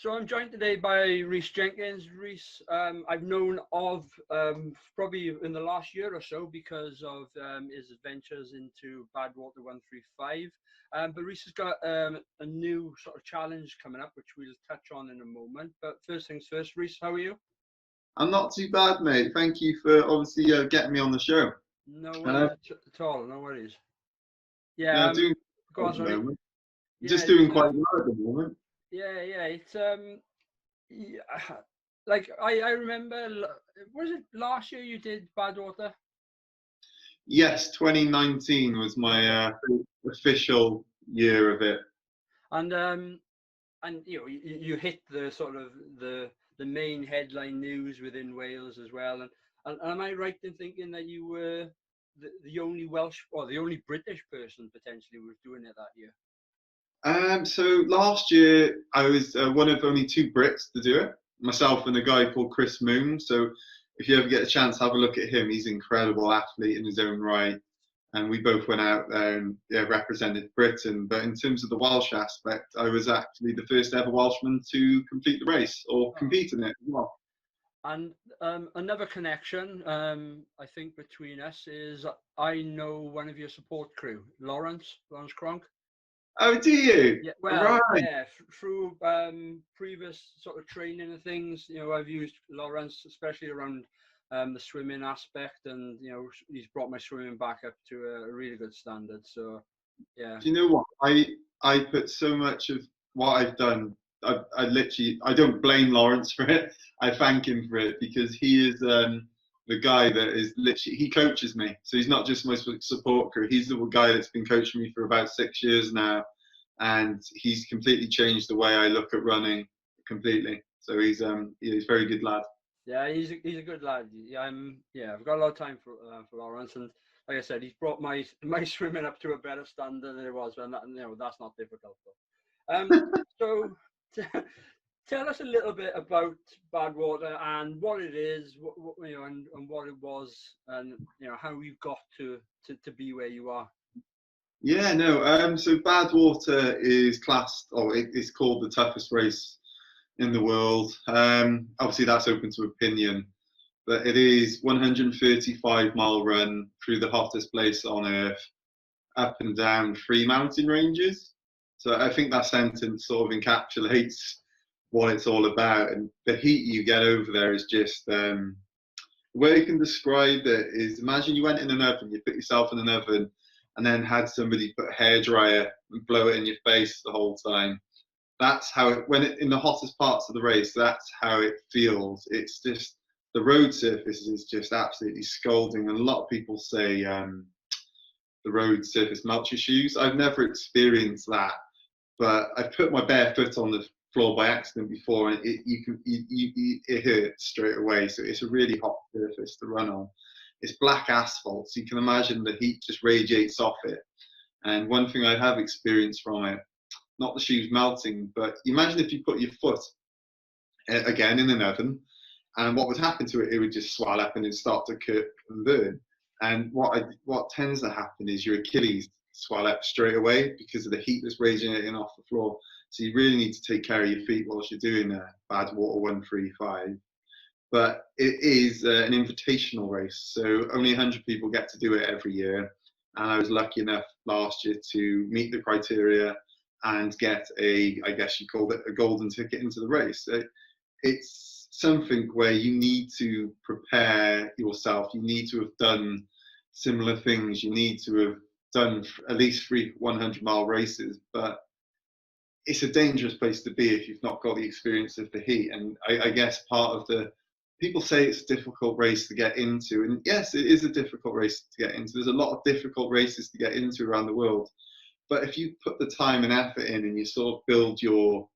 So I'm joined today by Rhys Jenkins. Rhys, I've known of probably in the last year or so because of his adventures into Badwater 135. But Rhys has got a new sort of challenge coming up, which we'll touch on in a moment. But first things first, Rhys, how are you? I'm not too bad, mate. Thank you for obviously getting me on the show. No Uh, worries at all. No worries. Yeah. yeah, doing Go quite on. at the Sorry. moment. Yeah. Just It's doing quite well at the moment. yeah. It's yeah, like I remember. Was it last year you did Badwater? Yes, 2019 was Yeah. my official year of it. And you hit the sort of the main headline news within Wales as well. And am I right in thinking that you were the only Welsh or the only British person potentially who was doing it that year? So last year I was one of only two Brits to do it, myself and a guy called Chris Moon. So if you ever get a chance, have a look at him. He's an incredible athlete in his own right. And we both went out there and represented Britain. But in terms of the Welsh aspect, I was actually the first ever Welshman to complete the race or Oh. compete in it as well. And another connection, I think, between us is I know one of your support crew, Lawrence Cronk. Oh, do you? Yeah, well, Right. yeah, through previous sort of training and things, I've used Lawrence, especially around the swimming aspect, and he's brought my swimming back up to a really good standard. So, yeah. Do you know what? I put so much of what I've done. I literally I don't blame Lawrence for it. I thank him for it because he is the guy that is literally he coaches me. So he's not just my support crew. He's the guy that's been coaching me for about 6 years now, and he's completely changed the way I look at running completely. So he's a very good lad. Yeah, he's a good lad. Yeah, I've got a lot of time for Lawrence, and like I said, he's brought my swimming up to a better standard than it was, and that's not difficult. So tell us a little bit about Badwater and what it is, and what it was, and how you got to be where you are. Yeah, no. So Badwater is classed, or it is called the toughest race in the world. Obviously, that's open to opinion, but it is 135-mile run through the hottest place on earth, up and down three mountain ranges. So I think that sentence sort of encapsulates what it's all about. And the heat you get over there is just the way you can describe it is imagine you went in an oven, you put yourself in an oven, and then had somebody put a hairdryer and blow it in your face the whole time. That's how it in the hottest parts of the race. That's how it feels. It's just the road surface is just absolutely scalding, and a lot of people say the road surface melts your shoes. I've never experienced that, but I've put my bare foot on the floor by accident before, and it hurts straight away. So it's a really hot surface to run on. It's black asphalt, so you can imagine the heat just radiates off it. And one thing I have experienced from it, not the shoes melting, but imagine if you put your foot again in an oven, and what would happen to it? It would just swell up and it'd start to cook and burn. And what tends to happen is your Achilles swell up straight away because of the heat that's radiating off the floor. So you really need to take care of your feet whilst you're doing a Badwater 135. But it is an invitational race, so only 100 people get to do it every year. And I was lucky enough last year to meet the criteria and get I guess you called it a golden ticket into the race. It's something where you need to prepare yourself. You need to have done similar things. You need to have done at least 3 100-mile races. But it's a dangerous place to be if you've not got the experience of the heat. And I guess part of the people say it's a difficult race to get into. And yes, it is a difficult race to get into. There's a lot of difficult races to get into around the world. But if you put the time and effort in and you sort of build your,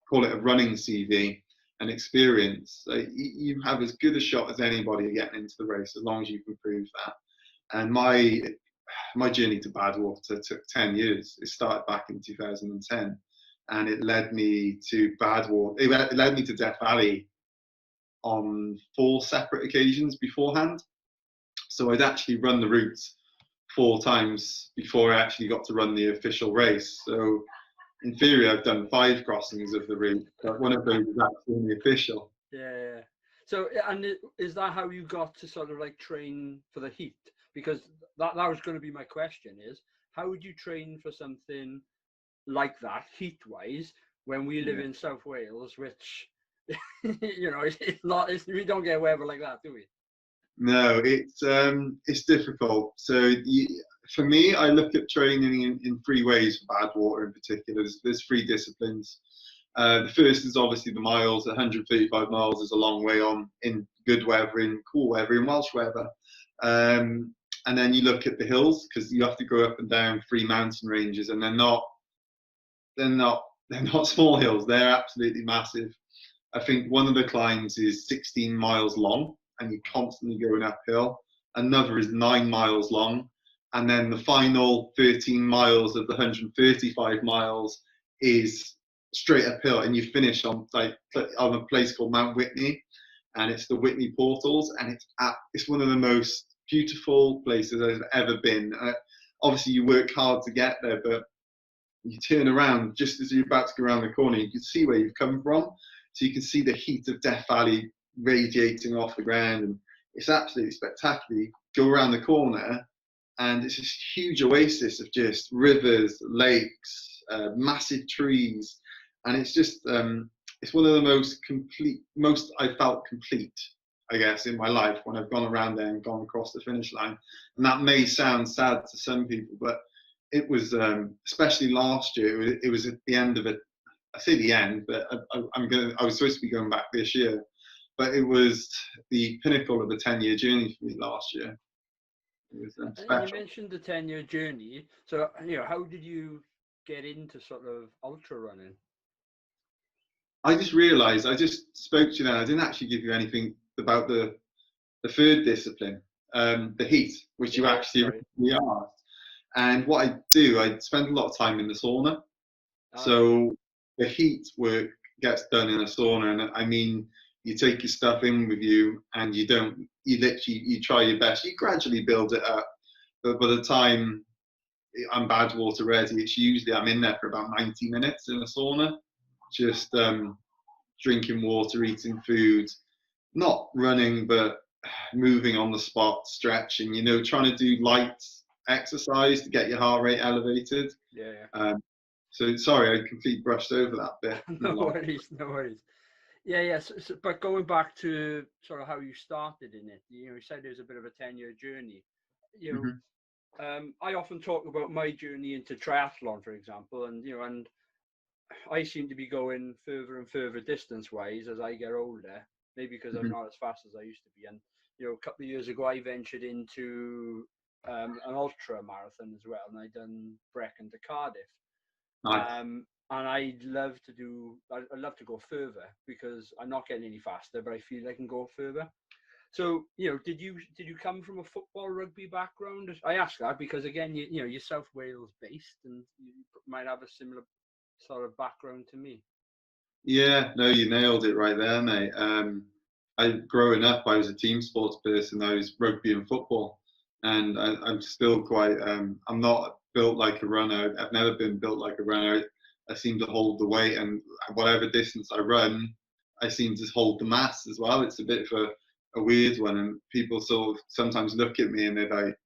call it a running CV, and experience, you have as good a shot as anybody getting into the race as long as you can prove that. And my journey to Badwater took 10 years. It started back in 2010, and it led me to Badwater. It led me to Death Valley on 4 separate occasions beforehand. So I'd actually run the route 4 times before I actually got to run the official race. So in theory, I've done 5 crossings of the route, but one of those is actually official. Yeah. So, is that how you got to sort of like train for the heat? Because that was going to be my question: is how would you train for something like that heat-wise when we live in South Wales, which it's not. We don't get weather like that, do we? No, it's difficult. So for me, I look at training in 3 ways for Badwater in particular. There's 3 disciplines. The first is obviously the miles. 135 miles is a long way on in good weather, in cool weather, in Welsh weather. And then you look at the hills, because you have to go up and down 3 mountain ranges, and they're not small hills. They're absolutely massive. I think one of the climbs is 16 miles long, and you're constantly going uphill. Another is 9 miles long, and then the final 13 miles of the 135 miles is straight uphill, and you finish on a place called Mount Whitney, and it's the Whitney Portals, and it's one of the most beautiful places I've ever been. Obviously, you work hard to get there, but you turn around just as you're about to go around the corner, you can see where you've come from. So you can see the heat of Death Valley radiating off the ground, and it's absolutely spectacular. You go around the corner, and it's this huge oasis of just rivers, lakes, massive trees, and it's just it's one of the most I felt complete, I guess, in my life when I've gone around there and gone across the finish line. And that may sound sad to some people, but it was, especially last year, it was at the end of it. I say the end, but I was supposed to be going back this year, but it was the pinnacle of a 10-year journey for me last year. It was special. You mentioned the 10-year journey. So, how did you get into sort of ultra running? I just realised, I just spoke to you then, I didn't actually give you anything about the 3rd discipline, the heat, which you actually asked. And what I do, I spend a lot of time in the sauna. So the heat work gets done in a sauna, and I mean, you take your stuff in with you, and you try your best. You gradually build it up, but by the time I'm Badwater ready, it's usually I'm in there for about 90 minutes in a sauna, just drinking water, eating food, not running, but moving on the spot, stretching. Trying to do light exercise to get your heart rate elevated. Yeah. So sorry, I completely brushed over that bit. No worries. Yeah. So, but going back to sort of how you started in it, you said it was a bit of a 10-year journey. I often talk about my journey into triathlon, for example, and I seem to be going further and further distance-wise as I get older. Maybe because I'm not as fast as I used to be. And a couple of years ago, I ventured into an ultra marathon as well, and I done Brecon to Cardiff. Nice. And I'd love to go further because I'm not getting any faster, but I feel I can go further. So, did you come from a football rugby background? I ask that because again, you're South Wales based, and you might have a similar sort of background to me. Yeah, no, you nailed it right there, mate. Growing up, I was a team sports person. I was rugby and football, and I'm still quite. I'm not built like a runner. I've never been built like a runner. I seem to hold the weight, and whatever distance I run, I seem to hold the mass as well. It's a bit of a weird one, and people sort of sometimes look at me and they're like,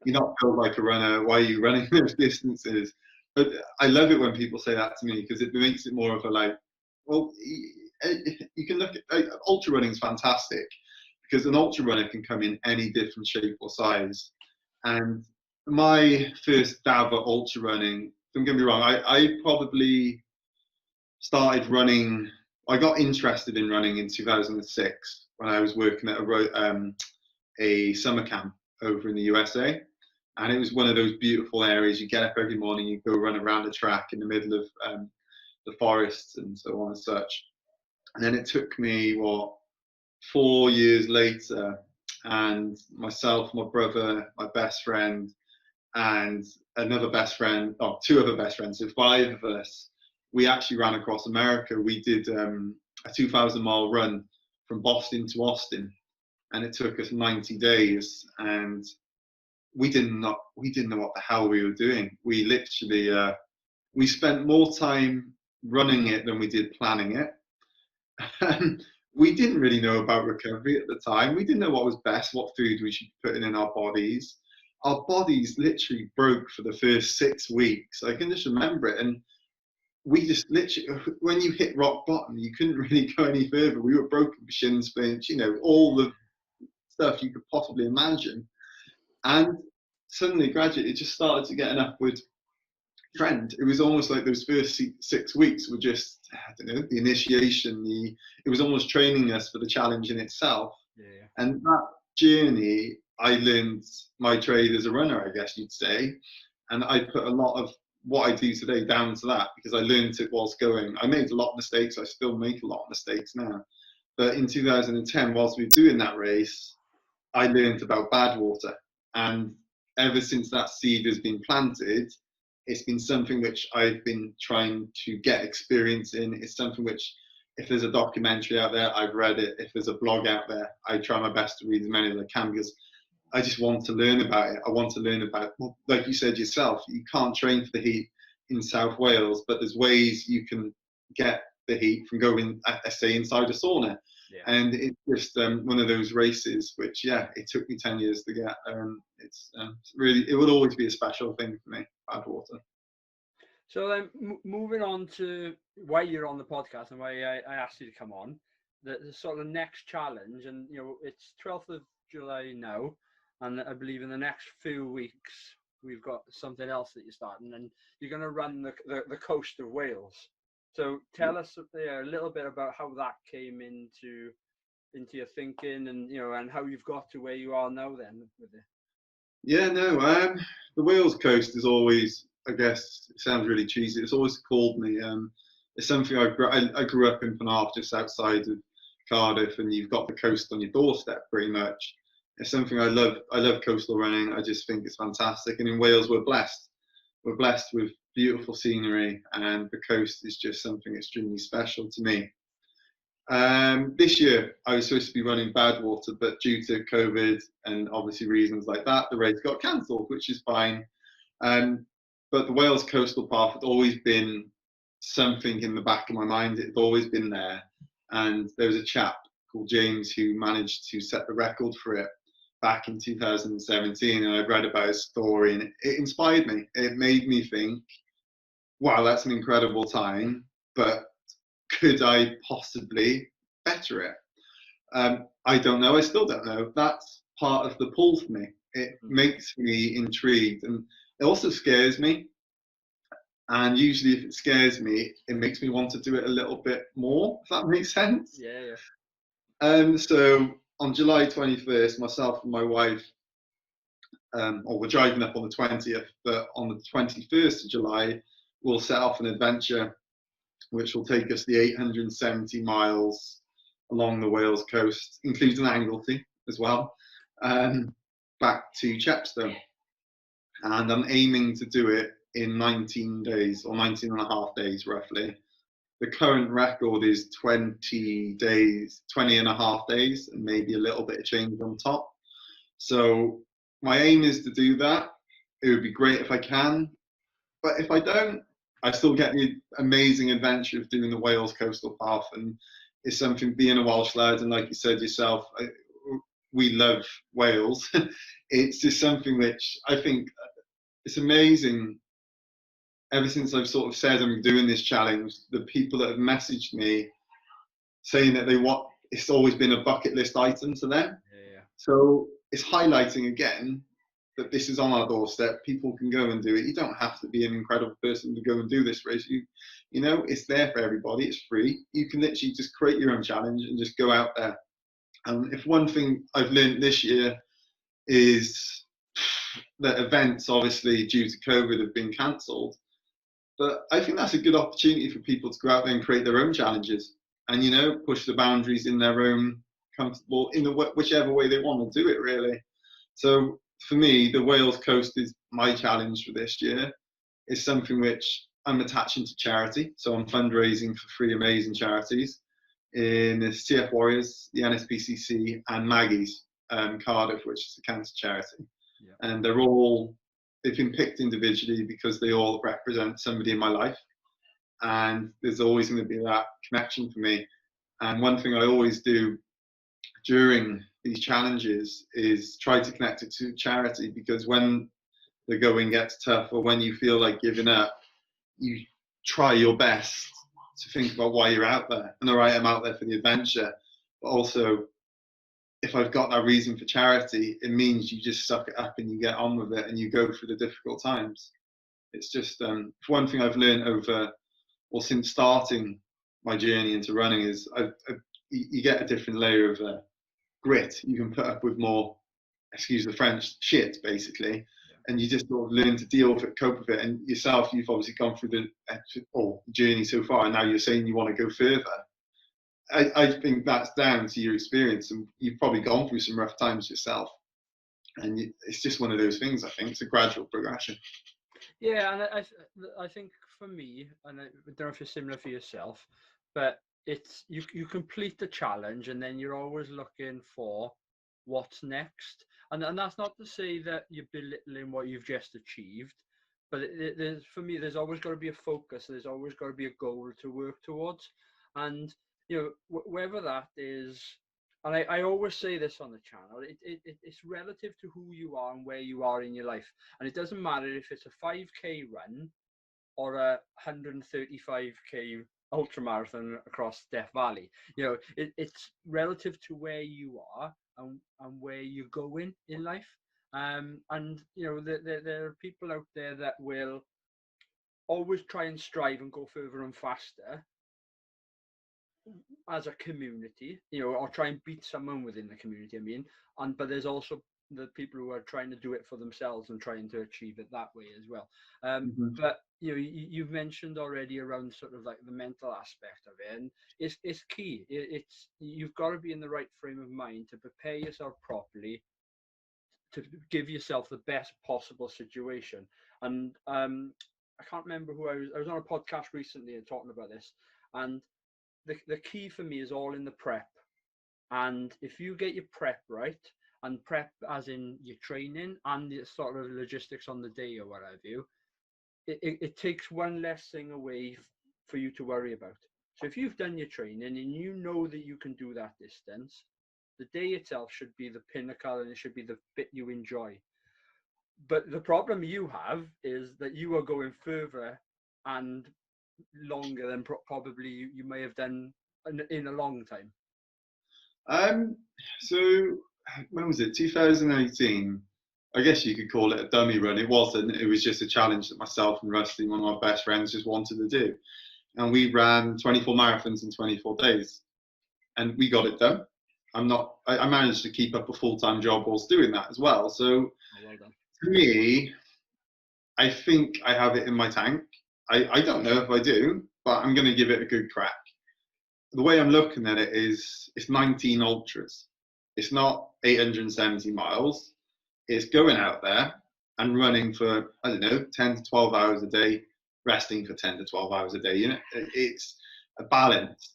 "You're not built like a runner. Why are you running those distances?" But I love it when people say that to me because it makes it more of a like, well, you can look at ultra running is fantastic because an ultra runner can come in any different shape or size. And my first dab at ultra running, don't get me wrong, I probably started running. I got interested in running in 2006 when I was working at a summer camp over in the USA. And it was one of those beautiful areas. You get up every morning, you go run around the track in the middle of the forests and so on and such. And then it took me, 4 years later, and myself, my brother, my best friend, and another best friend, 2 other best friends, so 5 of us, we actually ran across America. We did a 2,000-mile run from Boston to Austin, and it took us 90 days. And we didn't know what the hell we were doing. We literally we spent more time running it than we did planning it. We didn't really know about recovery at the time. We didn't know what was best, what food we should be putting in our bodies. Our bodies literally broke for the first 6 weeks. I can just remember it. And we just literally, when you hit rock bottom, you couldn't really go any further. We were broken for shin splints, you know, all the stuff you could possibly imagine. And suddenly, gradually, it just started to get an upward trend. It was almost like those first 6 weeks were just, I don't know, the initiation, it was almost training us for the challenge in itself. Yeah. And that journey, I learned my trade as a runner, I guess you'd say. And I put a lot of what I do today down to that, because I learned it whilst going. I made a lot of mistakes. I still make a lot of mistakes now. But in 2010, whilst we were doing that race, I learned about Badwater. And ever since that seed has been planted, it's been something which I've been trying to get experience in. It's something which, if there's a documentary out there, I've read it. If there's a blog out there, I try my best to read as many as I can, because I just want to learn about it. I want to learn about, well, like you said yourself, you can't train for the heat in South Wales, but there's ways you can get the heat from going, I say, inside a sauna. Yeah. And it's just one of those races which, yeah, it took me 10 years to get. It's really, it would always be a special thing for me, Badwater. So then, moving on to why you're on the podcast and why I asked you to come on, the sort of next challenge, and you know, it's 12th of July now, and I believe in the next few weeks we've got something else that you're starting, and you're going to run the coast of Wales. So tell us a little bit about how that came into your thinking, and you know, and how you've got to where you are now then with it. Yeah, no, the Wales coast is always, I guess, it sounds really cheesy, it's always called me. It's something I grew up in Penarth, just outside of Cardiff, and you've got the coast on your doorstep pretty much. It's something I love. I love coastal running. I just think it's fantastic. And in Wales, we're blessed. We're blessed with beautiful scenery, and the coast is just something extremely special to me. This year, I was supposed to be running Badwater, but due to COVID and obviously reasons like that, the race got cancelled, which is fine. But the Wales Coastal Path had always been something in the back of my mind. It had always been there. And there was a chap called James who managed to set the record for it back in 2017. And I read about his story, and it inspired me. It made me think, wow, that's an incredible time, but could I possibly better it? I don't know. I still don't know. That's part of the pull for me. It makes me intrigued, and it also scares me. And usually if it scares me, it makes me want to do it a little bit more, if that makes sense. Yeah. So on July 21st, myself and my wife, we're driving up on the 20th, but on the 21st of July, we'll set off an adventure which will take us the 870 miles along the Wales coast, including Anglesey as well, back to Chepstow. And I'm aiming to do it in 19 days, or 19 and a half days roughly. The current record is 20 days, 20 and a half days, and maybe a little bit of change on top. So my aim is to do that. It would be great if I can, but if I don't, I still get the amazing adventure of doing the Wales Coastal Path, and it's something, being a Welsh lad, and like you said yourself, we love Wales. It's just something which I think it's amazing. Ever since I've sort of said I'm doing this challenge, the people that have messaged me saying that it's always been a bucket list item to them. Yeah. So it's highlighting again that this is on our doorstep. People can go and do it. You don't have to be an incredible person to go and do this race. You know, it's there for everybody. It's free. You can literally just create your own challenge and just go out there. And if one thing I've learned this year is that events, obviously due to COVID, have been cancelled. But I think that's a good opportunity for people to go out there and create their own challenges, and you know, push the boundaries in their own comfortable, in whichever way they want to do it, really. So for me, the Wales coast is my challenge for this year. It's something which I'm attaching to charity. So I'm fundraising for 3 amazing charities in the CF Warriors, the NSPCC, and Maggie's Cardiff, which is a cancer charity. Yeah. And they're all they've been picked individually because they all represent somebody in my life, and there's always going to be that connection for me. And one thing I always do during these challenges is try to connect it to charity, because when the going gets tough or when you feel like giving up, you try your best to think about why you're out there. And all right, I'm out there for the adventure, but also if I've got that reason for charity, it means you just suck it up and you get on with it and you go through the difficult times. It's just one thing I've learned over, or since starting my journey into running, is you get a different layer of grit. You can put up with more, excuse the French, shit, basically, and you just sort of learn to deal with it, cope with it. And yourself, you've obviously gone through the journey so far, and now you're saying you want to go further. I think that's down to your experience, and you've probably gone through some rough times yourself. And it's just one of those things. I think it's a gradual progression. Yeah, and I think for me, and I don't know if it's similar for yourself, but it's you complete the challenge, and then you're always looking for what's next. And that's not to say that you're belittling what you've just achieved, but there's, for me, there's always got to be a focus. There's always got to be a goal to work towards, and whether that is, and I always say this on the channel, it's relative to who you are and where you are in your life. And it doesn't matter if it's a 5K run or a 135K ultramarathon across Death Valley. It's relative to where you are and where you're going in life. And there are people out there that will always try and strive and go further and faster as a community, or try and beat someone within the community. But there's also the people who are trying to do it for themselves and trying to achieve it that way as well. But you've mentioned already around sort of like the mental aspect of it, and it's key. You've got to be in the right frame of mind to prepare yourself properly, to give yourself the best possible situation. And I can't remember who I was on a podcast recently and talking about this, and the key for me is all in the prep. And if you get your prep right, and prep as in your training and the sort of logistics on the day or what have you, it takes one less thing away for you to worry about. So if you've done your training and you know that you can do that distance, the day itself should be the pinnacle and it should be the bit you enjoy. But the problem you have is that you are going further and longer than probably you may have done in a long time. So when was it? 2018. I guess you could call it a dummy run. It wasn't. It was just a challenge that myself and Rusty, one of my best friends, just wanted to do. And we ran 24 marathons in 24 days, and we got it done. I managed to keep up a full-time job whilst doing that as well. So well done. For me, I think I have it in my tank. I don't know if I do, but I'm going to give it a good crack. The way I'm looking at it is it's 19 ultras. It's not 870 miles. It's going out there and running for, 10 to 12 hours a day, resting for 10 to 12 hours a day. It's a balance.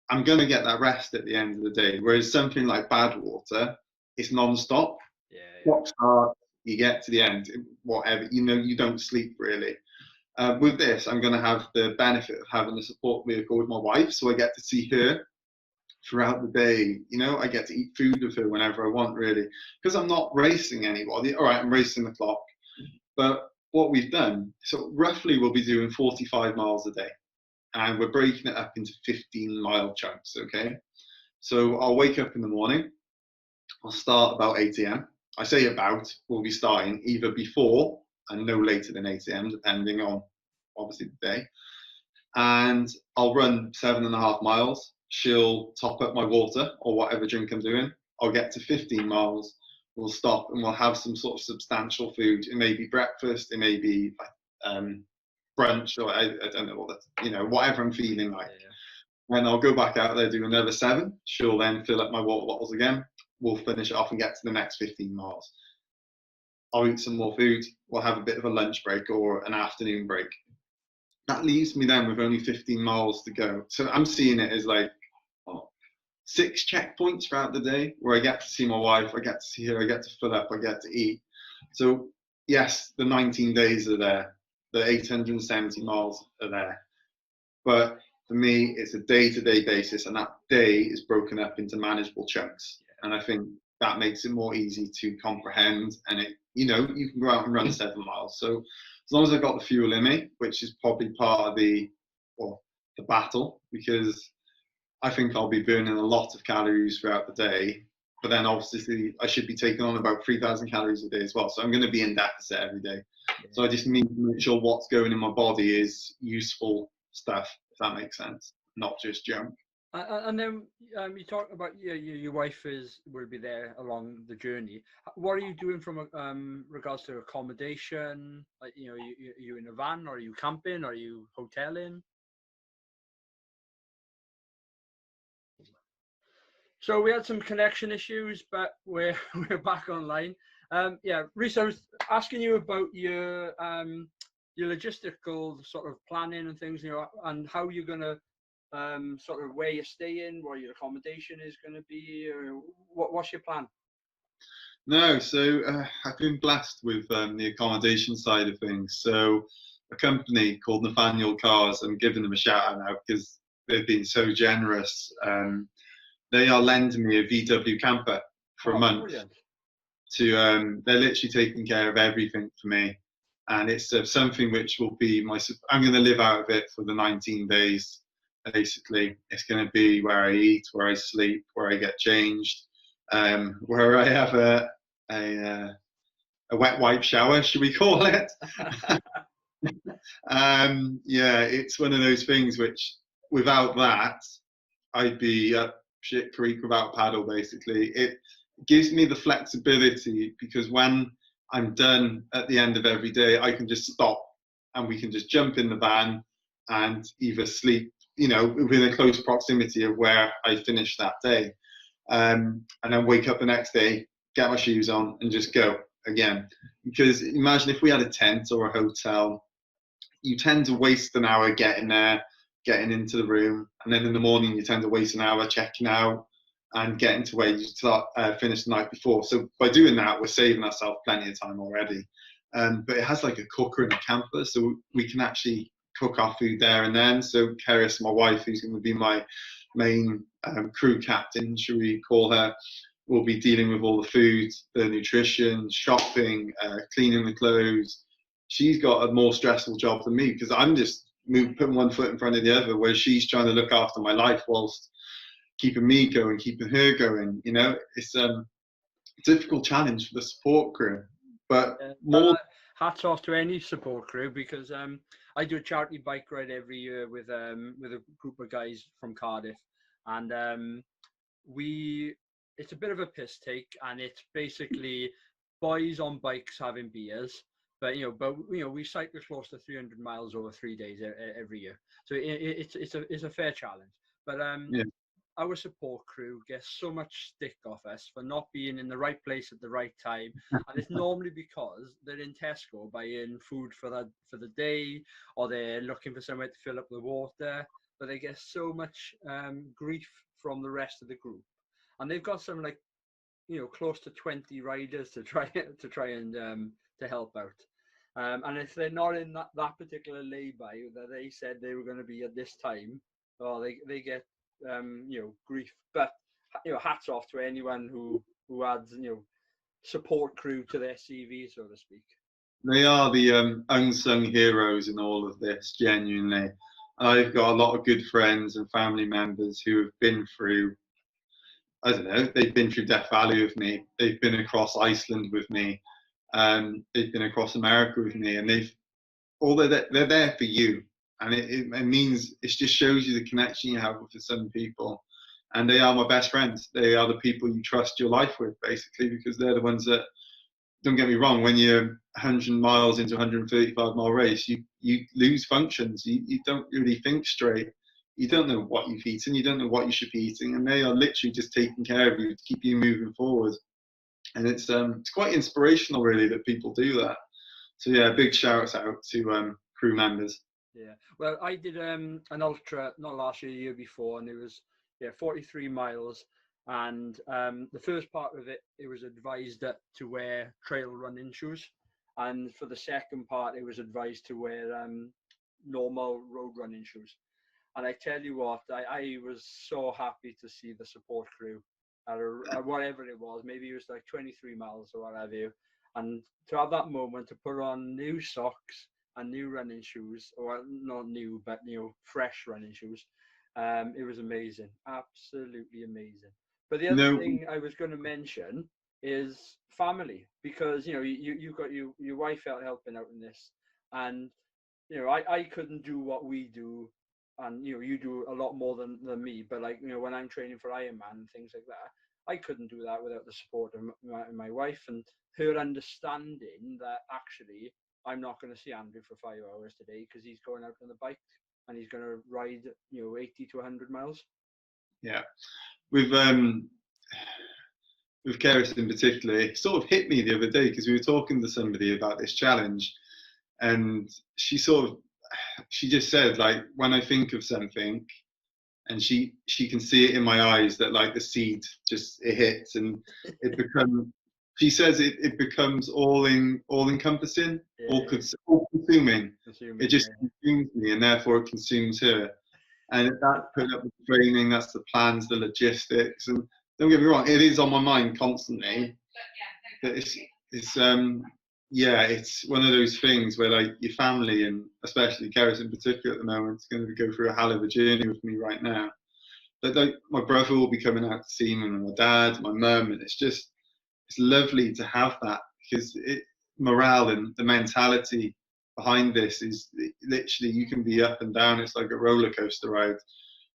I'm going to get that rest at the end of the day. Whereas something like Badwater, it's non-stop. Clock starts, you get to the end, whatever. You don't sleep really. With this, I'm going to have the benefit of having a support vehicle with my wife, so I get to see her throughout the day. I get to eat food with her whenever I want, really, because I'm not racing anybody. All right, I'm racing the clock, but what we've done, so roughly we'll be doing 45 miles a day, and we're breaking it up into 15-mile chunks, okay? So I'll wake up in the morning, I'll start about 8 a.m. I say about, we'll be starting either before and no later than 8 a.m, depending on, obviously, the day. And I'll run 7.5 miles. She'll top up my water or whatever drink I'm doing. I'll get to 15 miles. We'll stop and we'll have some sort of substantial food. It may be breakfast, it may be brunch, or I don't know what that, whatever I'm feeling like. Yeah. And I'll go back out there, do another 7. She'll then fill up my water bottles again. We'll finish it off and get to the next 15 miles. I'll eat some more food. We'll have a bit of a lunch break or an afternoon break. That leaves me then with only 15 miles to go. So I'm seeing it as like 6 checkpoints throughout the day where I get to see my wife, I get to see her, I get to fill up, I get to eat. So yes, the 19 days are there, the 870 miles are there, but for me, it's a day-to-day basis, and that day is broken up into manageable chunks. And I think that makes it more easy to comprehend. And you can go out and run 7 miles. So as long as I've got the fuel in me, which is probably part of the battle, because I think I'll be burning a lot of calories throughout the day. But then obviously I should be taking on about 3,000 calories a day as well. So I'm going to be in deficit every day. So I just need to make sure what's going in my body is useful stuff, if that makes sense, not just junk. And then you talk about your wife will be there along the journey. What are you doing from regards to accommodation? Like, you in a van, or are you camping, or are you hoteling? So we had some connection issues, but we're back online. Rhys, I was asking you about your logistical sort of planning and things, and how you're gonna sort of where you're staying, where your accommodation is going to be, or what's your plan? No, so I've been blessed with the accommodation side of things. So a company called Nathaniel Cars, I'm giving them a shout out now because they've been so generous. They are lending me a VW camper for a month. Brilliant. They're literally taking care of everything for me, and it's something which will be I'm going to live out of it for the 19 days. Basically, it's going to be where I eat, where I sleep, where I get changed, where I have a wet wipe shower, should we call it? It's one of those things which, without that, I'd be up shit creek without paddle. Basically, it gives me the flexibility because when I'm done at the end of every day, I can just stop and we can just jump in the van and either sleep, within a close proximity of where I finished that day, and then wake up the next day, get my shoes on, and just go again. Because imagine if we had a tent or a hotel, you tend to waste an hour getting there, getting into the room, and then in the morning you tend to waste an hour checking out and getting to where you start finish the night before. So by doing that, we're saving ourselves plenty of time already. But it has like a cooker and a camper, so we can actually cook our food there and then. So Keris, my wife, who's going to be my main crew captain, should we call her, will be dealing with all the food, the nutrition, shopping, cleaning the clothes. She's got a more stressful job than me because I'm just putting one foot in front of the other, where she's trying to look after my life whilst keeping me going, keeping her going. It's a difficult challenge for the support crew, but hats off to any support crew, because I do a charity bike ride every year with a group of guys from Cardiff, and it's a bit of a piss take, and it's basically boys on bikes having beers. But we cycle close to 300 miles over 3 days every year, so it's a fair challenge. But our support crew gets so much stick off us for not being in the right place at the right time, and it's normally because they're in Tesco buying food for the day, or they're looking for somewhere to fill up the water. But they get so much grief from the rest of the group, and they've got some close to 20 riders to try and to help out. And if they're not in that particular lay-by that they said they were going to be at this time, they get grief. But hats off to anyone who adds support crew to their CV, so to speak. They are the unsung heroes in all of this, genuinely. I've got a lot of good friends and family members who have been through, I don't know, they've been through Death Valley with me. They've been across Iceland with me. They've been across America with me, and they're there for you. And it means, it just shows you the connection you have with some people. And they are my best friends. They are the people you trust your life with, basically, because they're the ones that, don't get me wrong, when you're 100 miles into a 135-mile race, you lose functions. You don't really think straight. You don't know what you've eaten. You don't know what you should be eating. And they are literally just taking care of you to keep you moving forward. And it's quite inspirational, really, that people do that. So yeah, big shout out to crew members. Yeah, well, I did an ultra not last year, the year before, and it was 43 miles. And the first part of it was advised to wear trail running shoes, And for the second part, it was advised to wear normal road running shoes. And I tell you what, I was so happy to see the support crew at whatever it was. Maybe it was like 23 miles or what have you. And to have that moment to put on new socks and new running shoes, or not new, but fresh running shoes, it was amazing, absolutely amazing. But the other No, thing I was going to mention is family, because you got your wife out helping out in this, and I couldn't do what we do, and you do a lot more than me. But like when I'm training for Ironman and things like that, I couldn't do that without the support of my wife and her understanding that actually I'm not going to see Andrew for 5 hours today because he's going out on the bike and he's going to ride 80 to 100 miles. yeah, with Keris in particular, it sort of hit me the other day because we were talking to somebody about this challenge, and she just said, like, when I think of something, and she can see it in my eyes that like the seed just it hits, and it becomes. She says it becomes all encompassing, all consuming. It just consumes me, and therefore it consumes her. And that's putting up the training, that's the plans, the logistics, and don't get me wrong, it is on my mind constantly. But it's one of those things where like your family, and especially Keris in particular at the moment, is going to go through a hell of a journey with me right now. But like my brother will be coming out to see me, and my dad, my mum, and it's lovely to have that, because morale and the mentality behind this is literally, you can be up and down, it's like a roller coaster ride,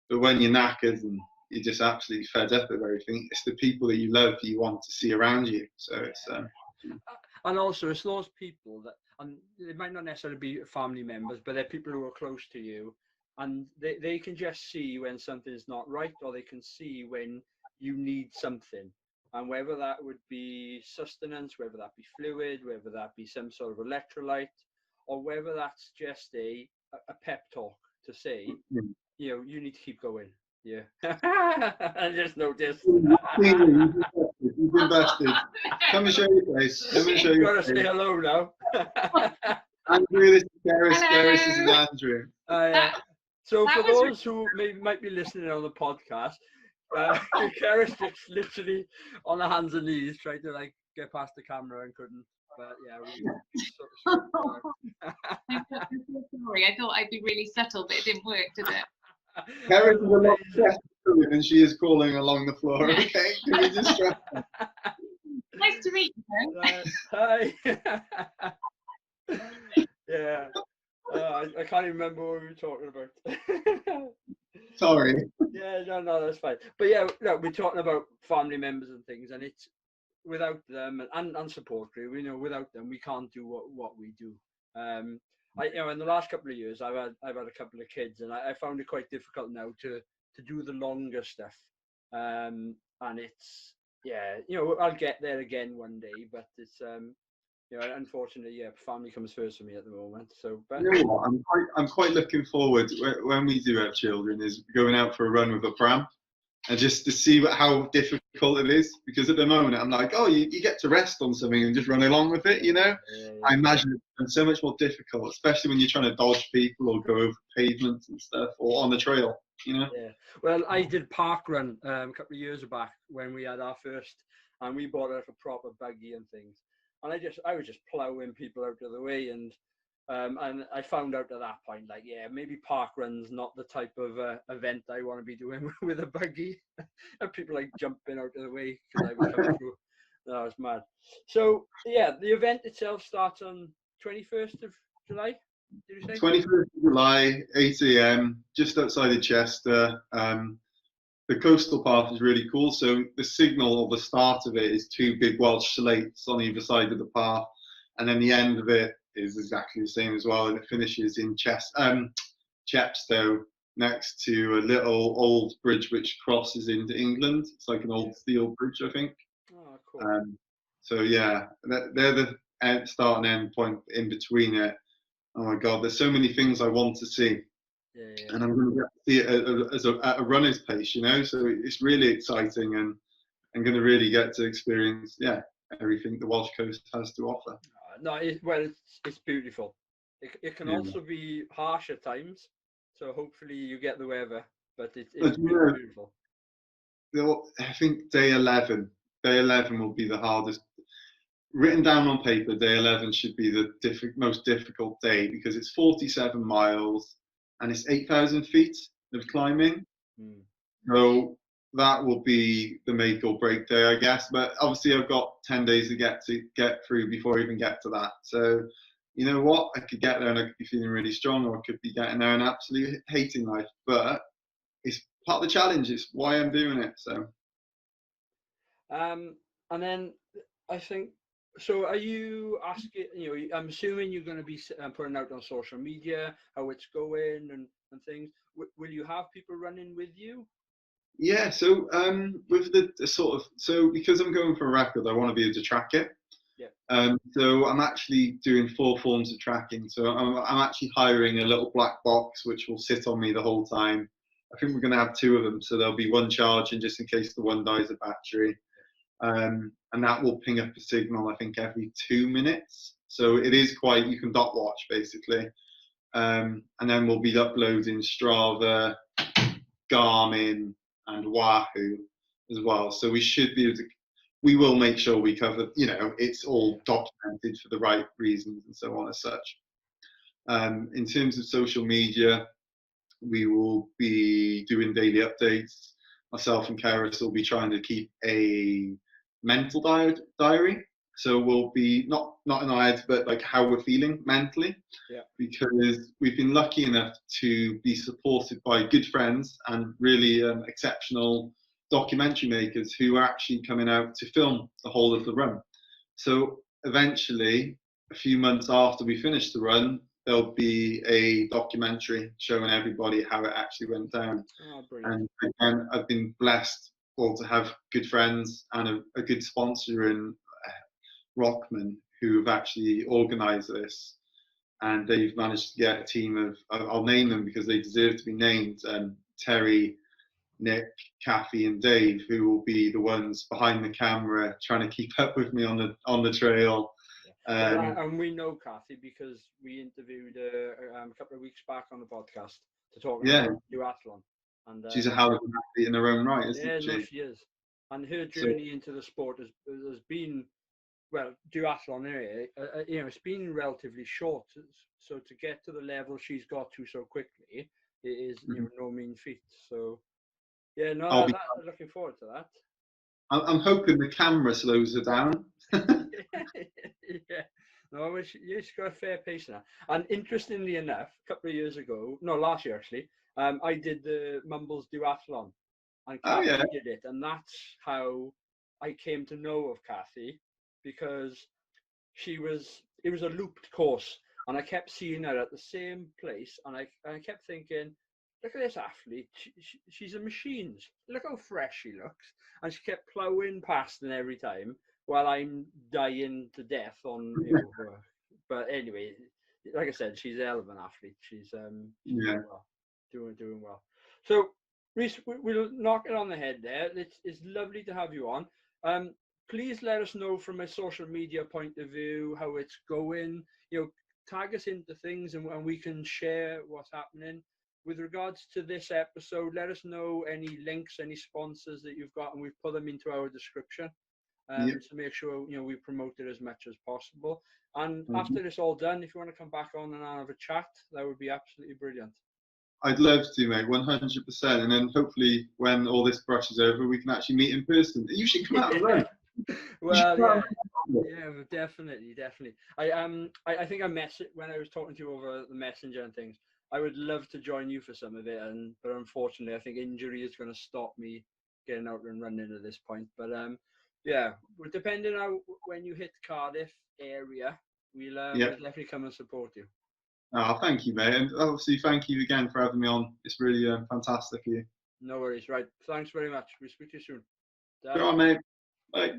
but when you're knackered and you're just absolutely fed up with everything, it's the people that you love that you want to see around you. So it's and also it's those people that, and it might not necessarily be family members, but they're people who are close to you, and they can just see when something's not right, or they can see when you need something. And whether that would be sustenance, whether that be fluid, whether that be some sort of electrolyte, or whether that's just a pep talk to say, you need to keep going. Yeah. I just noticed. You've invested. Come and show your face. Come and show You your gotta face. say hello now. Andrew, this is Keris. Keris, this is Andrew. So for those who might be listening on the podcast, Keris just literally on her hands and knees tried to like get past the camera and couldn't. But yeah, I'm so sorry. I thought I'd be really subtle, but it didn't work, did it? Keris is a lot faster than she is crawling along the floor. Okay, can we just try? Nice to meet you. Hi. Yeah. I can't even remember what we were talking about. Sorry. Yeah, no, that's fine. But yeah, look, we're talking about family members and things, and it's without them and support crew. Without them, we can't do what we do. In the last couple of years, I've had a couple of kids, and I found it quite difficult now to do the longer stuff. And it's I'll get there again one day, but it's unfortunately, family comes first for me at the moment. So, but you know what? I'm quite looking forward when we do have children, is going out for a run with a pram, and just to see how difficult it is. Because at the moment, I'm like, oh, you get to rest on something and just run along with it, Yeah. I imagine it's so much more difficult, especially when you're trying to dodge people or go over pavements and stuff, or on the trail, Yeah. Well, I did park run a couple of years back when we had our first, and we bought a proper buggy and things. And I was just ploughing people out of the way, and I found out at that point, like, maybe park run's not the type of event I want to be doing with a buggy. And people like jumping out of the way because I was coming through. That was mad. So the event itself starts on 21st of July. Did you say? 21st of July, 8 a.m. just outside of Chester. The coastal path is really cool. So the signal, or the start of it, is two big Welsh slates on either side of the path, and then the end of it is exactly the same as well, and it finishes in Chepstow, next to a little old bridge which crosses into England. It's like an old steel bridge, I think. Oh, cool. So yeah, they're the start and end point in between it. Oh my God, there's so many things I want to see. Yeah. And I'm going to get to see it at a runner's pace, So it's really exciting, and I'm going to really get to experience, everything the Welsh coast has to offer. No, it's beautiful. It can also be harsh at times, so hopefully you get the weather. But it's beautiful. I think day 11 will be the hardest. Written down on paper, day 11 should be the most difficult day because it's 47 miles and it's 8,000 feet of climbing. Mm. So that will be the make or break day, I guess. But obviously, I've got 10 days to get through before I even get to that. So, you know what? I could get there and I could be feeling really strong, or I could be getting there and absolutely hating life. But it's part of the challenge. It's why I'm doing it. So. And then I think. So, are you asking? I'm assuming you're going to be putting out on social media how it's going and things. Will you have people running with you? Yeah, so with the sort of because I'm going for a record, I want to be able to track it. Yeah. So I'm actually doing 4 forms of tracking. So I'm actually hiring a little black box which will sit on me the whole time. I think we're going to have 2 of them, so there'll be one charging just in case the one dies of battery, and that will ping up a signal I think every 2 minutes. So it is quite, you can dot watch basically, and then we'll be uploading Strava, Garmin, and Wahoo as well. So we should be able to, we will make sure we cover, it's all documented for the right reasons and so on as such. In terms of social media, we will be doing daily updates. Myself and Karis will be trying to keep a mental diary. So we'll be not in our heads, but like how we're feeling mentally. Yeah. Because we've been lucky enough to be supported by good friends and really exceptional documentary makers who are actually coming out to film the whole of the run. So eventually, a few months after we finish the run, there'll be a documentary showing everybody how it actually went down. Oh, brilliant. And again, I've been blessed to have good friends and a good sponsor in Rokman who have actually organised this. And they've managed to get a team of, I'll name them because they deserve to be named, Terry, Nick, Kathy and Dave, who will be the ones behind the camera trying to keep up with me on the trail. And we know Kathy because we interviewed her a couple of weeks back on the podcast to talk about duathlon. And she's a hell of an athlete in her own right, isn't she? Yeah, no, she is. And her journey into the sport has been, well, duathlon area, it's been relatively short. So to get to the level she's got to so quickly, it is no mean feat. So yeah, no, looking forward to that. I'm hoping the camera slows her down. Yeah, no, she's got a fair pace now. And interestingly enough, a couple of years ago, no, last year actually, I did the Mumbles duathlon, and Kathy did it, and that's how I came to know of Kathy, because it was a looped course, and I kept seeing her at the same place, and I kept thinking, look at this athlete, she's a machine, look how fresh she looks, and she kept ploughing past and every time while I'm dying to death on but anyway, like I said, she's a hell of an athlete. She's doing well. So Rhys, we'll knock it on the head there. It's lovely to have you on. Please let us know from a social media point of view how it's going. Tag us into things and we can share what's happening. With regards to this episode, let us know any links, any sponsors that you've got, and we've put them into our description to make sure we promote it as much as possible. And after it's all done, if you want to come back on and have a chat, that would be absolutely brilliant. I'd love to, mate, 100%. And then hopefully when all this brushes over, we can actually meet in person. You should come out and run. Well, yeah, definitely. I think I messaged when I was talking to you over the messenger and things. I would love to join you for some of it, but unfortunately, I think injury is going to stop me getting out and running at this point. But depending on when you hit Cardiff area, we'll definitely come and support you. Oh, thank you, mate, and obviously thank you again for having me on. It's really fantastic of you. No worries. Right, thanks very much. We'll speak to you soon. Go on, mate. Bye.